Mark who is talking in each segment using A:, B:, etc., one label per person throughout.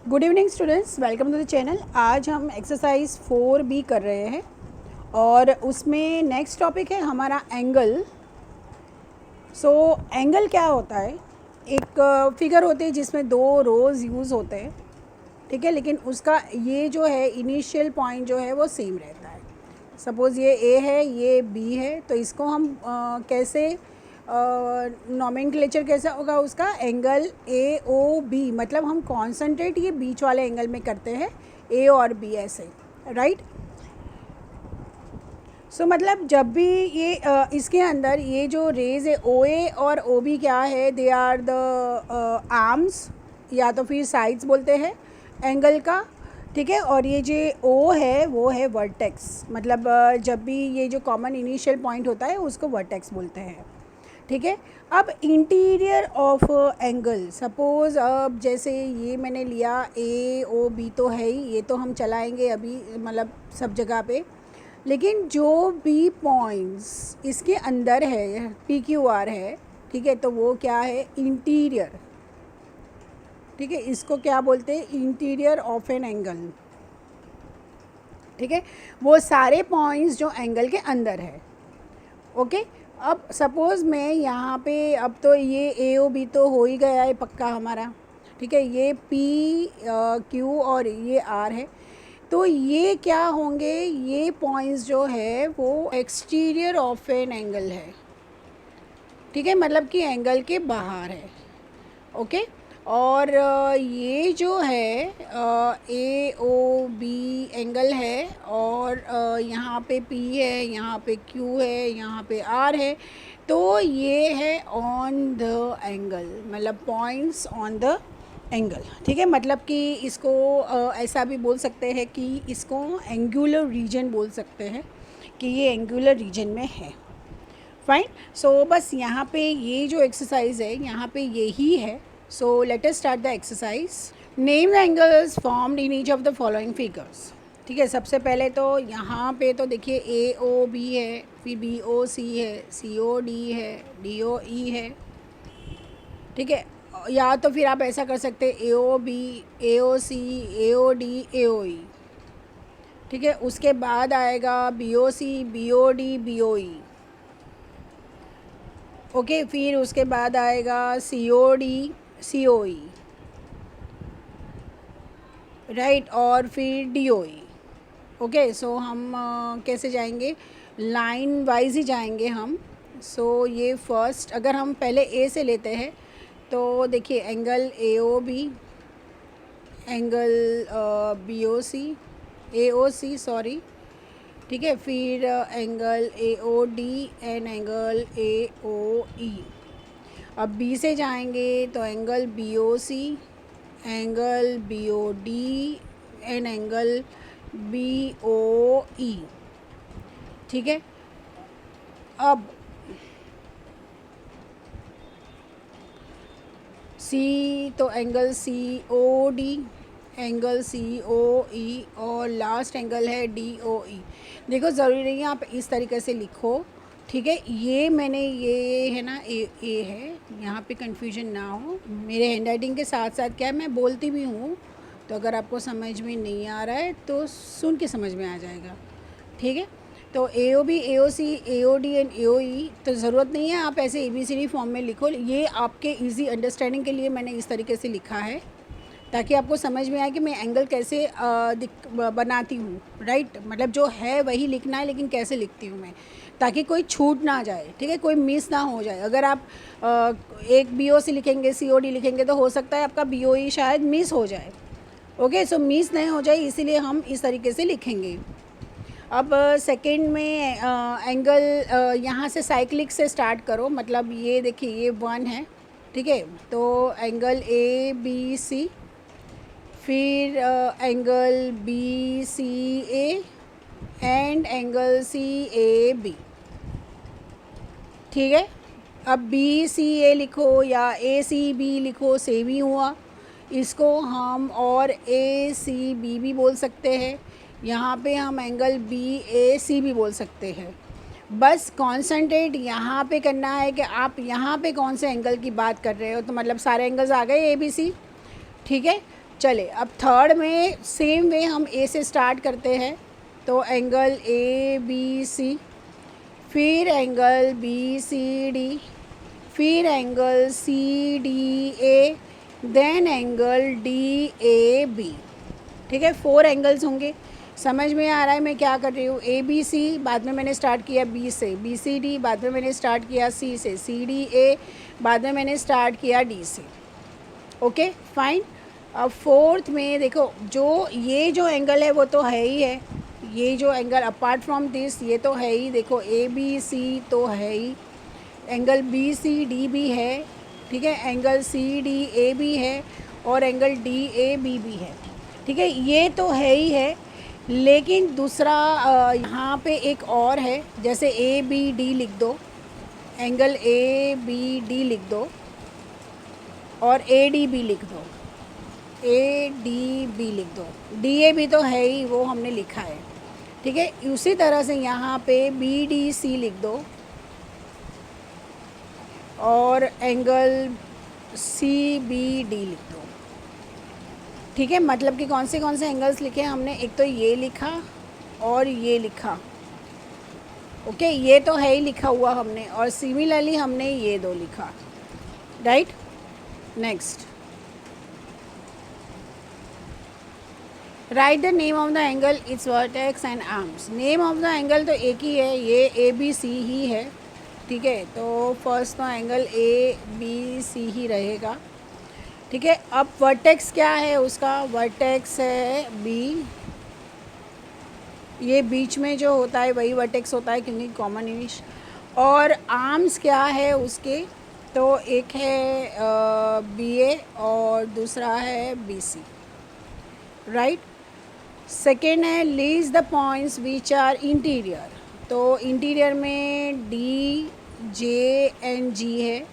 A: Good evening students, welcome to the channel. आज हम exercise 4B कर रहे हैं और उसमें नेक्स्ट टॉपिक है हमारा एंगल। एंगल क्या होता है? एक फिगर होती है जिसमें दो रोज़ यूज़ होते हैं, ठीक है, लेकिन उसका ये जो है इनिशियल पॉइंट जो है वो सेम रहता है। सपोज़ ये ए है, ये बी है, तो इसको हम कैसे नॉमेनक्लेचर कैसा होगा उसका? एंगल ए ओ बी, मतलब हम कॉन्सेंट्रेट ये बीच वाले एंगल में करते हैं, ए और बी ऐसे, राइट। मतलब जब भी ये इसके अंदर ये जो रेज है ओ ए और ओ बी क्या है? दे आर द आर्म्स या तो फिर साइड्स बोलते हैं एंगल का, ठीक है। और ये जो ओ है वो है वर्टेक्स, मतलब जब भी ये जो कॉमन इनिशियल पॉइंट होता है उसको वर्टेक्स बोलते हैं, ठीक है। अब इंटीरियर ऑफ एंगल, सपोज़ अब जैसे ये मैंने लिया ए ओ बी तो है ही, ये तो हम चलाएंगे अभी मतलब सब जगह पे, लेकिन जो भी पॉइंट्स इसके अंदर है पी क्यू आर है, ठीक है, तो वो क्या है? इंटीरियर, ठीक है। इसको क्या बोलते हैं? इंटीरियर ऑफ एन एंगल, ठीक है। वो सारे पॉइंट्स जो एंगल के अंदर है, ओके। अब सपोज़ मैं यहाँ पे, अब तो ये ए ओ बी तो हो ही गया है पक्का हमारा, ठीक है। ये पी क्यू और ये आर है, तो ये क्या होंगे? ये पॉइंट्स जो है वो एक्सटीरियर ऑफ एन एंगल है, ठीक है, मतलब कि एंगल के बाहर है, ओके। और ये जो है ए ओ बी एंगल है और यहाँ पे पी है, यहाँ पे क्यू है, यहाँ पे आर है, तो ये है ऑन द एंगल, मतलब पॉइंट्स ऑन द एंगल, ठीक है। मतलब कि इसको ऐसा भी बोल सकते हैं कि इसको एंगुलर रीजन बोल सकते हैं कि ये एंगुलर रीजन में है, फाइन। बस यहाँ पे ये जो एक्सरसाइज है यहाँ पे यही है। let us start the exercise. Name the angles formed in each of the following figures. ठीक है, सबसे पहले तो यहाँ पे तो देखिए ए ओ बी है, फिर बी ओ सी है, सी ओ डी है, डी ओ ई है, ठीक है। या तो फिर आप ऐसा कर सकते हैं ए O B, A O C, A O D, A O E, ठीक है। उसके बाद आएगा B O C, B O D, B O E, okay. फिर उसके बाद आएगा सी ओ डी, सी ओ ई, राइट, और फिर डी ओ ई, ओके। हम कैसे जाएंगे? लाइन वाइज ही जाएंगे हम। ये फर्स्ट अगर हम पहले ए से लेते हैं तो देखिए angle A O B, angle B O C, A O C sorry, ठीक है। फिर angle A O D and angle A O E. अब बी से जाएंगे तो angle B O C, angle B O D and angle B O E, ठीक है। अब सी तो angle C O D, angle C O E, और last angle है डी ओ ई। देखो ज़रूरी नहीं है आप इस तरीके से लिखो, ठीक है। ये मैंने ये है ना ए है, यहाँ पे कंफ्यूजन ना हो। मेरे हैंड राइटिंग के साथ साथ क्या है, मैं बोलती भी हूँ, तो अगर आपको समझ में नहीं आ रहा है तो सुन के समझ में आ जाएगा, ठीक है। तो A O B, A O C, A O D and A O E, तो ज़रूरत नहीं है आप ऐसे A B C D form में लिखो। ये आपके इजी अंडरस्टैंडिंग के लिए मैंने इस तरीके से लिखा है ताकि आपको समझ में आए कि मैं एंगल कैसे बनाती हूँ, राइट। मतलब जो है वही लिखना है, लेकिन कैसे लिखती हूँ मैं, ताकि कोई छूट ना जाए, ठीक है, कोई मिस ना हो जाए। अगर आप एक बी ओ सी लिखेंगे, सी ओ डी लिखेंगे, तो हो सकता है आपका बी ओ ई शायद मिस हो जाए, ओके। मिस नहीं हो जाए इसीलिए हम इस तरीके से लिखेंगे। अब सेकंड में एंगल यहाँ से साइक्लिक से स्टार्ट करो, मतलब ये देखिए ये 1 है, ठीक है। तो एंगल ए बी सी, फिर angle B C A and angle C A B, ठीक है। अब बी सी ए लिखो या ए सी बी लिखो, सेम ही हुआ। इसको हम और ए सी बी भी बोल सकते हैं, यहाँ पे हम एंगल बी ए सी भी बोल सकते हैं। बस कॉन्सेंट्रेट यहाँ पे करना है कि आप यहाँ पे कौन से एंगल की बात कर रहे हो। तो मतलब सारे एंगल्स आ गए ए बी सी, ठीक है। चले अब थर्ड में सेम वे हम ए से स्टार्ट करते हैं, तो एंगल ए बी सी, फिर एंगल बी सी डी, फिर angle C D A, then angle D A B. ठीक है, 4 एंगल्स होंगे। समझ में आ रहा है मैं क्या कर रही हूँ? ए बी सी बाद में मैंने स्टार्ट किया बी से, बी सी डी बाद में मैंने स्टार्ट किया सी से, सी डी ए बाद में मैंने स्टार्ट किया डी से। Okay fine. अब फोर्थ में देखो, ये जो एंगल है वो तो है ही है, ये जो एंगल अपार्ट फ्रॉम दिस ये तो है ही, देखो ए बी सी तो है ही, एंगल बी सी डी भी है, ठीक है, एंगल सी डी ए भी है और एंगल डी ए बी भी है। ठीक है, ये तो है ही है, लेकिन दूसरा यहाँ पे एक और है, जैसे ए बी डी लिख दो, एंगल ए बी डी लिख दो और ए डी बी लिख दो, ए डी बी लिख दो, डी ए भी तो है ही, वो हमने लिखा है। ठीक है, उसी तरह से यहाँ पे बी डी सी लिख दो और एंगल सी बी डी लिख दो। ठीक है, मतलब कि कौन से एंगल्स लिखे हमने? एक तो ये लिखा और ये लिखा। ओके, ये तो है ही लिखा हुआ हमने, और सिमिलरली हमने ये 2 लिखा, right. Next, right the name of the angle, it's vertex and arms. Name of the angle तो एक ही है, ये ए बी सी ही है। ठीक है, तो फर्स्ट तो एंगल ए बी सी ही रहेगा। ठीक है, अब वर्टेक्स क्या है उसका? वर्टेक्स है बी, ये बीच में जो होता है वही वर्टेक्स होता है क्योंकि कॉमन इंग्लिश। और आर्म्स क्या है उसके? तो एक है बी ए और दूसरा है बी सी, राइट। सेकेंड है lies the points which are interior, तो इंटीरियर में डी जे एंड जी है।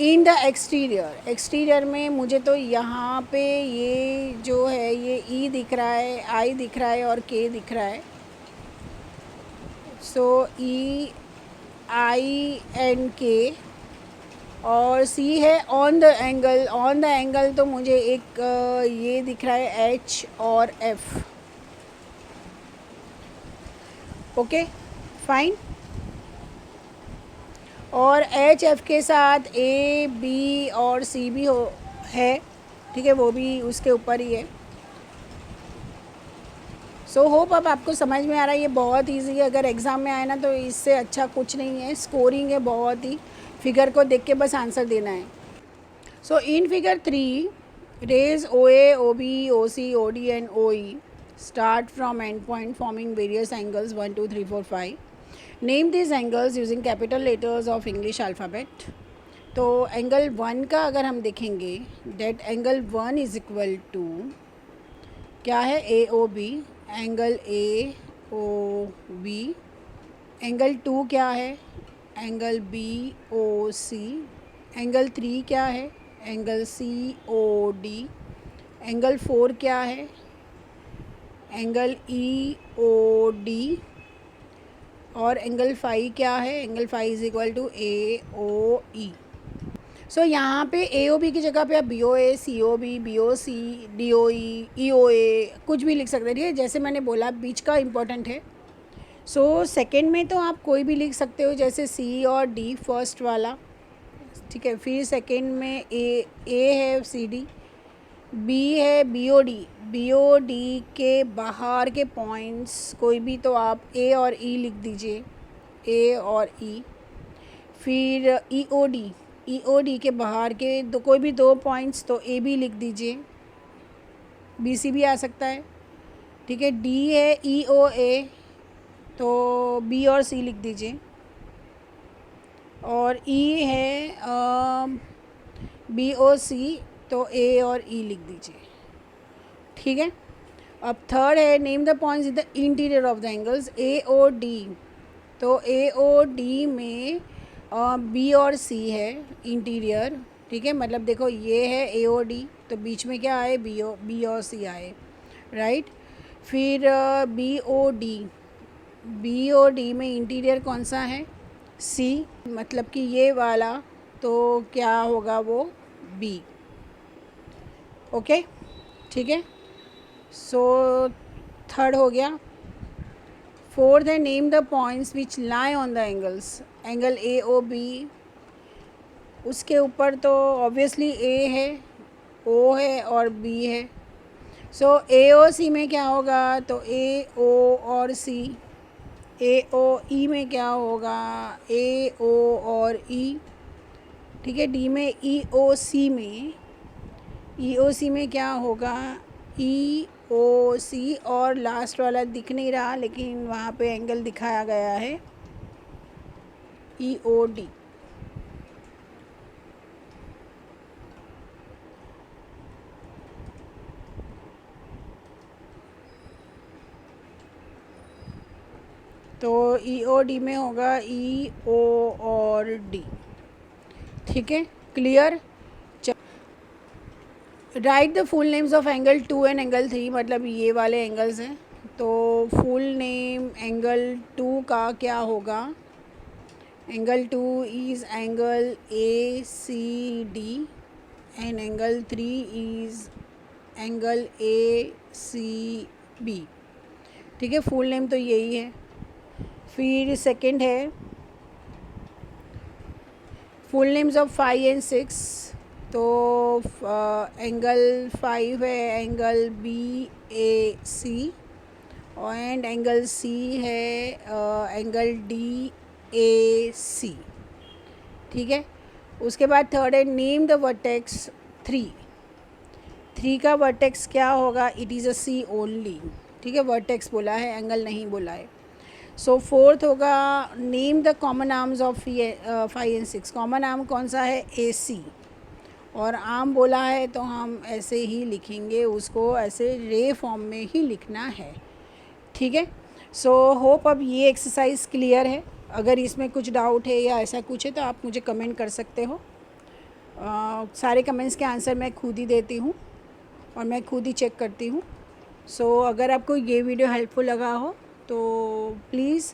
A: इन द एक्सटीरियर, एक्सटीरियर में मुझे तो यहाँ पे ये जो है ये ई दिख रहा है, आई दिख रहा है और के दिख रहा है। सो ई आई एंड के, और सी है on the angle. On the angle तो मुझे एक ये दिख रहा है एच और एफ। Okay fine. और एच एफ के साथ ए बी और सी भी है। ठीक है, वो भी उसके ऊपर ही है। सो होप अब आपको समझ में आ रहा है, ये बहुत इजी है। अगर एग्ज़ाम में आए ना तो इससे अच्छा कुछ नहीं है, स्कोरिंग है बहुत ही, फिगर को देख के बस आंसर देना है। So in figure 3 rays O A O B O C O D and O E start from end point forming various angles 1 2 3 4 5। Name this angles using capital letters of English alphabet. तो angle 1 का अगर हम देखेंगे, that angle 1 is equal to क्या है? A O B, angle A O B. Angle 2 क्या है? Angle B O C. Angle 3 क्या है? Angle C O D. Angle 4 क्या है? Angle E O D. और एंगल 5 क्या है? Angle 5 is equal to A O E. So यहाँ पे ए ओ बी की जगह पे आप B O A, C O B, B O C, D O E O A कुछ भी लिख सकते हैं। ठीक है, जैसे मैंने बोला बीच का इम्पोर्टेंट है। सो सेकेंड में तो आप कोई भी लिख सकते हो, जैसे सी और डी फर्स्ट वाला। ठीक है, फिर सेकेंड में ए है सी डी, बी है B O D. B O D के बाहर के पॉइंट्स कोई भी तो आप ए और ई लिख दीजिए, ए और ई। फिर ई ओ डी, ई ओ डी के बाहर के कोई भी 2 पॉइंट्स तो ए बी लिख दीजिए, बी सी भी आ सकता है। ठीक है, डी है ई ओ ए तो बी और सी लिख दीजिए, और ई है बी ओ सी तो ए और ई लिख दीजिए। ठीक है, अब थर्ड है name the points in the interior of the angles A O D. तो ए ओ डी में बी और सी है इंटीरियर। ठीक है, मतलब देखो ये है ए ओ डी तो बीच में क्या आए? बी और सी आए, राइट। फिर B O D, B O D में इंटीरियर कौन सा है? सी, मतलब कि ये वाला, तो क्या होगा वो? बी। ओके, ठीक है। सो थर्ड हो गया। फोर्थ है name the points which lie on the angles. Angle A O B, उसके ऊपर तो ऑब्वियसली ए है, ओ है और बी है। सो ए ओ सी में क्या होगा, तो ए ओ और सी। ए ओ ई में क्या होगा, ए ओ और ई, ठीक है। डी में ई ओ सी में, ई ओ सी में क्या होगा, ई ओ सी, और लास्ट वाला दिख नहीं रहा लेकिन वहाँ पे एंगल दिखाया गया है, ई ओ डी। तो ई ओ डी में होगा ई ओ और डी, ठीक है, clear. Right the full names of angle 2 and angle 3, मतलब ये वाले एंगल्स हैं। तो फुल नेम एंगल 2 का क्या होगा, angle 2 is angle A C D and angle 3 is angle A C B, ठीक है। फुल नेम तो यही है। फिर सेकंड है फुल नेम्स ऑफ 5 एंड 6। तो एंगल 5 है angle B A C, and angle C है एंगल डी ए सी, ठीक है। उसके बाद थर्ड है नेम द वर्टेक्स 3। 3 का वर्टेक्स क्या होगा, it is a C only, ठीक है। वर्टेक्स बोला है, एंगल नहीं बोला है। सो फोर्थ होगा name the common arms of 5 and 6। Common arm कौन सा है, ए सी, और आर्म बोला है तो हम ऐसे ही लिखेंगे उसको, ऐसे रे फॉर्म में ही लिखना है, ठीक है। सो होप अब ये एक्सरसाइज क्लियर है। अगर इसमें कुछ डाउट है या ऐसा कुछ है तो आप मुझे कमेंट कर सकते हो। सारे कमेंट्स के आंसर मैं खुद ही देती हूँ और मैं खुद ही चेक करती हूँ। सो अगर आपको ये वीडियो हेल्पफुल लगा हो तो please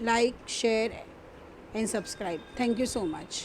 A: like, share and subscribe. Thank you so much.